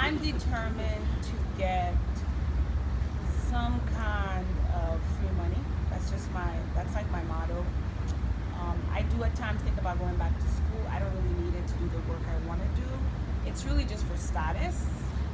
I'm determined to get some kind of free money. That's like my motto. I do at times think about going back to school. I don't really need it to do the work I want to do. It's really just for status.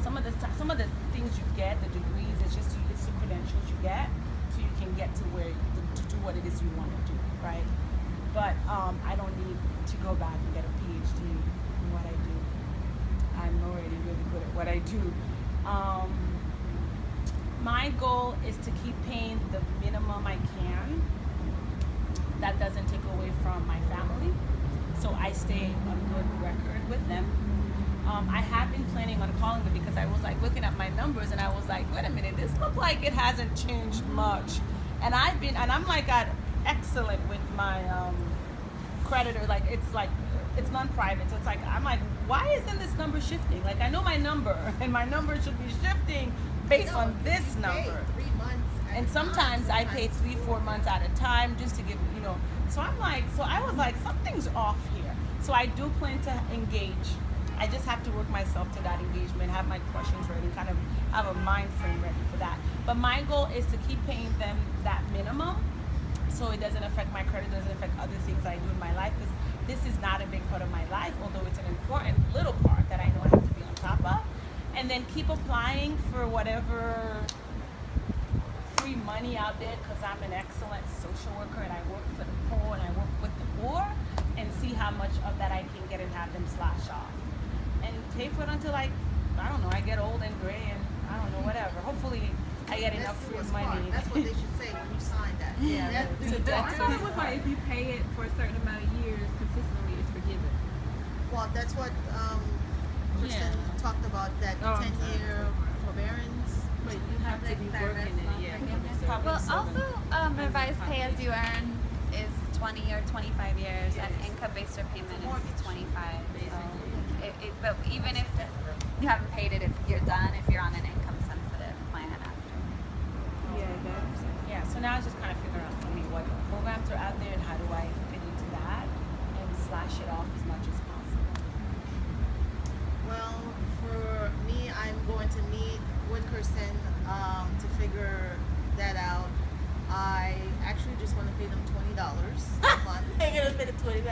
Some of the things you get, the degrees, it's the credentials you get, so you can get to to do what it is you want to do, right? But I don't need to go back and get a PhD in what I do. I'm already really good at what I do. My goal is to keep paying the minimum I can. That doesn't take away from my family, so I stay on good record with them. I have been planning on calling them because I was like looking at my numbers and I was like, wait a minute, this looks like it hasn't changed much. And I'm like at excellent with my creditor. Like it's non-private, so it's like I'm like, why isn't this number shifting? Like I know my number, and my number should be shifting based on this number. 3 months. And sometimes I pay 3-4 months at a time just to give, So I was like, something's off here. So I do plan to engage. I just have to work myself to that engagement, have my questions ready, kind of have a mind frame ready for that. But my goal is to keep paying them that minimum, so it doesn't affect my credit, doesn't affect other things I do in my life. Because this is not a big part of my life, although it's an important little part that I know I have to be on top of. And then keep applying for whatever free money out there, because I'm an excellent social worker and I work for the poor and I work with the poor, and see how much of that I can get and have them slash off. And pay for it until I don't know, I get old and gray and I don't know, whatever. Hopefully I get enough free money. That's what they should say when you sign that. Yeah. I thought it was like if you pay it for a certain amount of years consistently, it's forgiven. Well, that's what Kristen talked about, that 10-year forbearance. But you have to be working it, yeah. Well, also revised pay as you earn is 20 or 25 years, and income-based repayment is 25. Basically. But even if you haven't paid it, you're done if you're on an income-sensitive plan after. Yeah, so now I just kind of figure out for me what programs are out there and how do I fit into that and slash it off as much as possible. Well, for me, I'm going to meet with Kirsten to figure that out. I actually just want to pay them $20 a month. I'm gonna pay the $20.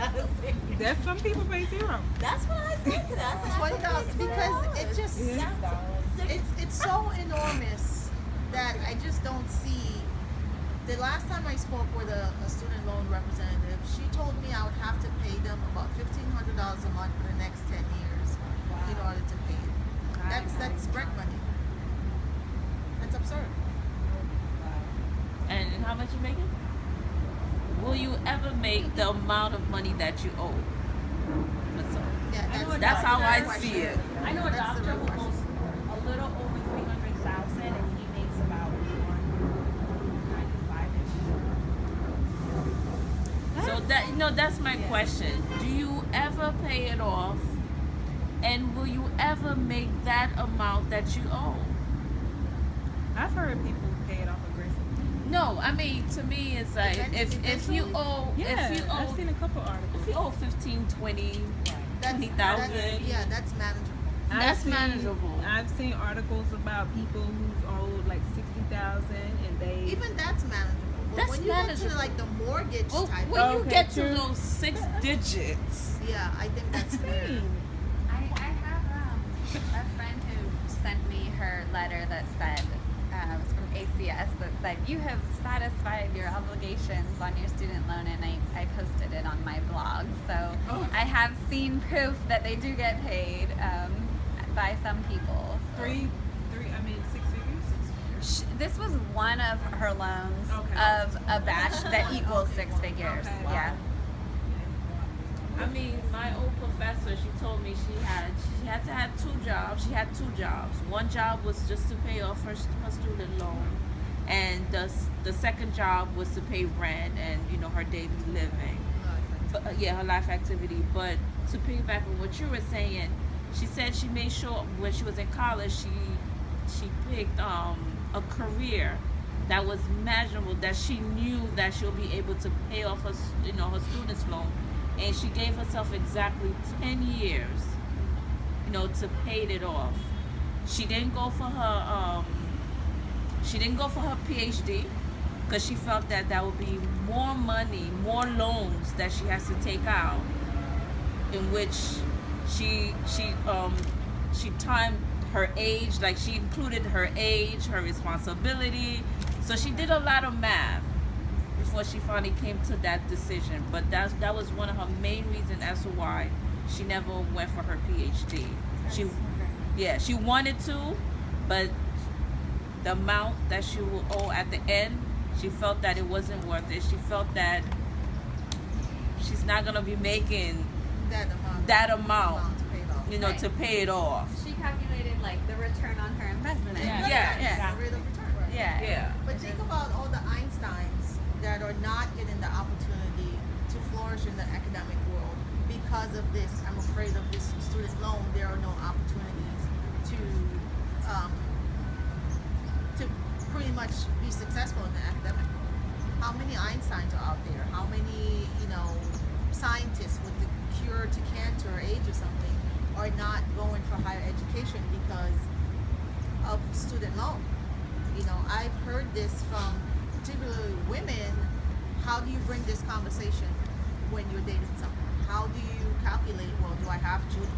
That's some people pay zero. That's what I think. $20 because it just it's so enormous that I just don't see. The last time I spoke with a student loan representative, she told me I would have to pay them about $1,500 a month for the next 10 years in order to pay it. That's break money. That's absurd. And how much you making? Will you ever make the amount of money that you owe? Yeah, That's how I see it. I know a doctor who owes a little over $300,000 and he makes about $195-ish. So that's my question. Do you ever pay it off? And will you ever make that amount that you owe? I've heard people pay it off aggressively. No, I mean, to me, it's like if you owe, I've seen a couple articles. if you owe 15, 20, 20,000, yeah, that's manageable. that's manageable. I've seen articles about people who've owed like $60,000 and they Even that's manageable. But That's when you manageable. get to like the mortgage Well, type, when you Okay, get to true. those 6 digits, yeah, I think that's fair. I have a friend who sent me her letter that said, it was from ACS, that said, you have satisfied your obligations on your student loan, and I posted it on my blog. So I have seen proof that they do get paid by some people. So. Six figures? This was one of her loans Okay. of a batch that equals 6 figures. Okay. Yeah. I mean, my old professor, she told me she had to have 2 jobs. She had 2 jobs. One job was just to pay off her student loan, and the second job was to pay rent and her daily living. But, her life activity. But to piggyback on what you were saying, she said she made sure when she was in college she picked a career that was measurable, that she knew that she'll be able to pay off her her student's loan. And she gave herself exactly 10 years, to pay it off. She didn't go for her PhD because she felt that that would be more money, more loans that she has to take out, in which she timed her age, like she included her age, her responsibility. So she did a lot of math before she finally came to that decision. But that was one of her main reasons as to why she never went for her PhD. She wanted to, but the amount that she will owe at the end, she felt that it wasn't worth it. She felt that she's not gonna be making that amount to pay it off. She calculated like the return on her investment. Yeah. The rate of return. Yeah. But think about all the Einsteins that are not getting the opportunity to flourish in the academic world because of this. I'm afraid of this student loan. There are no opportunities to pretty much be successful in the academic world. How many Einsteins are out there? How many, scientists with the cure to cancer or AIDS or something are not going for higher education because of student loan? I've heard this from particularly women. How do you bring this conversation when you're dating someone? How do you calculate, well, do I have children?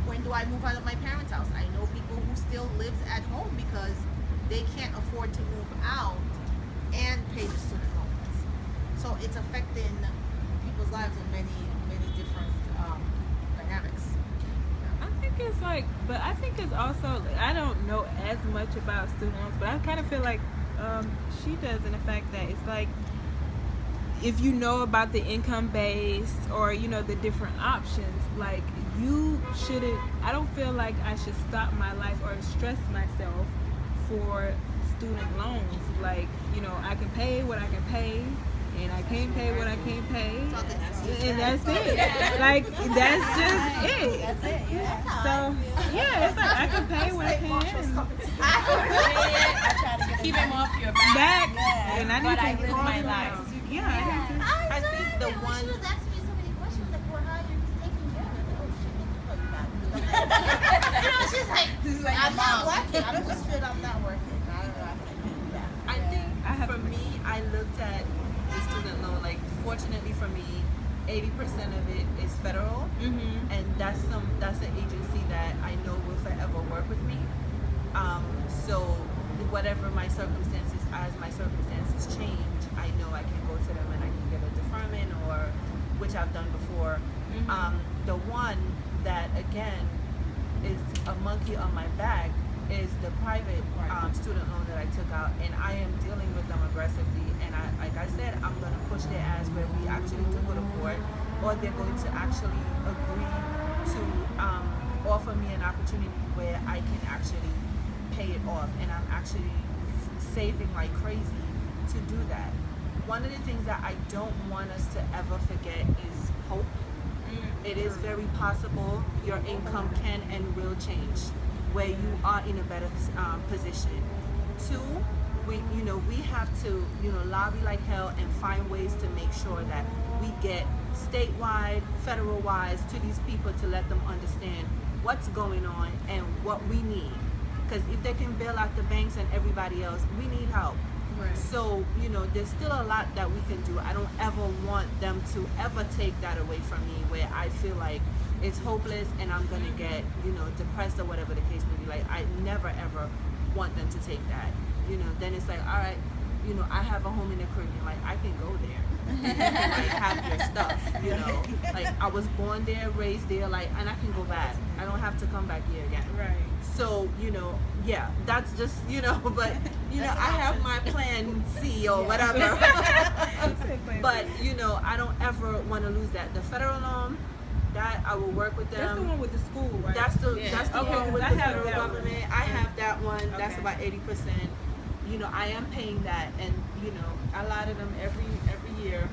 When do I move out of my parents' house? I know people who still lives at home because they can't afford to move out and pay the student loans. So it's affecting people's lives in many, many different dynamics. I think it's also, I don't know as much about student loans, but I kind of feel like she does, in the fact that it's like, if you know about the income base or the different options, like you shouldn't, I don't feel like I should stop my life or stress myself for student loans. Like, I can pay what I can pay, and I can't pay what I can't pay, and that's it. Like, that's just it. That's it. Yeah. So it's like I can pay what I can. Keep him off your Back, and I need but to I live call my him life. out. Yeah, I think the one. She was asking me so many questions, like, well, how you're just taking care of it? Oh shit, let me call you back. She's like, I'm not working. I'm just straight up not working. I don't know. I think for me, I looked at the student loan, like, fortunately for me, 80% of it is federal, and that's an agency that I know will forever work with me. So whatever my circumstances, as my circumstances change, I know I can go to them and I can get a deferment, or which I've done before. The one that again is a monkey on my back is the private student loan that I took out, and I am dealing with them aggressively. And like I said, I'm going to push their ass where we actually do go to court, or they're going to actually agree to offer me an opportunity where I can actually pay it off, and I'm actually saving like crazy to do that. One of the things that I don't want us to ever forget is hope. It is very possible your income can and will change, where you are in a better position. Two, we have to lobby like hell and find ways to make sure that we get statewide, federal wise to these people to let them understand what's going on and what we need. Because if they can bail out the banks and everybody else, we need help. Right. So, there's still a lot that we can do. I don't ever want them to ever take that away from me, where I feel like it's hopeless and I'm going to get, depressed or whatever the case may be. Like, I never ever want them to take that. Then it's like, all right, I have a home in the Caribbean. Like, I can go there. Like, have your stuff, Like, I was born there, raised there, like, and I can go back. I don't have to come back here again. Right. So, that's just, but, I have my plan C or whatever. But, I don't ever want to lose that. The federal loan, that I will work with them. That's the one with the school, right? That's the Okay, one with I the have federal that one. government. I have that one. That's Okay. about 80%. I am paying that, and a lot of them every year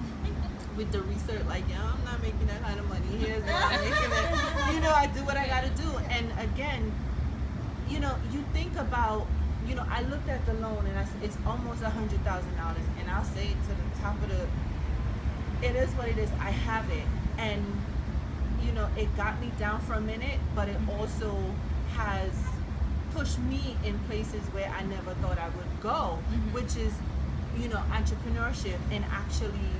with the research. Like, I'm not making that kind of money. Here's what I'm making it. I do what I gotta do. And again, you think about. I looked at the loan and it's almost $100,000, and I'll say it to the top of it is what it is. I have it, and it got me down for a minute, but it also has pushed me in places where I never thought I would go, which is, you know, entrepreneurship and actually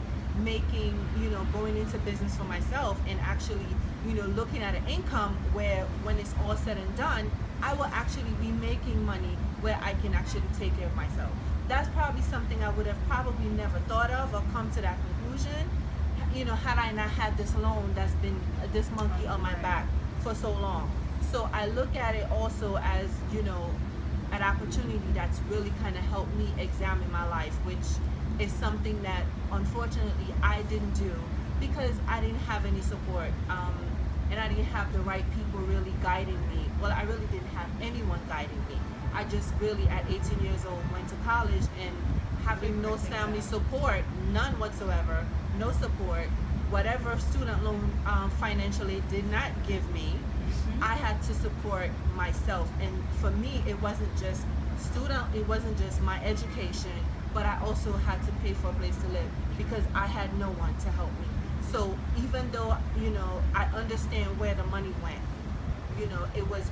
making, you know, going into business for myself and actually, you know, looking at an income where when it's all said and done, I will actually be making money where I can actually take care of myself. That's probably something I would have probably never thought of or come to that conclusion, you know, had I not had this loan that's been this monkey on my back for so long. So I look at it also as, you know, an opportunity that's really kind of helped me examine my life, which is something that unfortunately I didn't do because I didn't have any support, and I didn't have the right people really guiding me. Well, I really didn't have anyone guiding me. I just really at 18 years old went to college and having no family support, none whatsoever, no support. Whatever student loan financial aid did not give me, I had to support myself. And for me, it wasn't just it wasn't just my education, but I also had to pay for a place to live because I had no one to help me. So even though, you know, I understand where the money went, you know, it was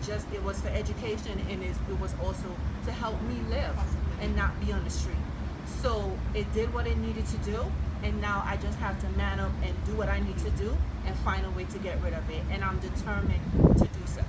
for education, and it was also to help me live and not be on the street. So it did what it needed to do, and now I just have to man up and do what I need to do and find a way to get rid of it, and I'm determined to do so.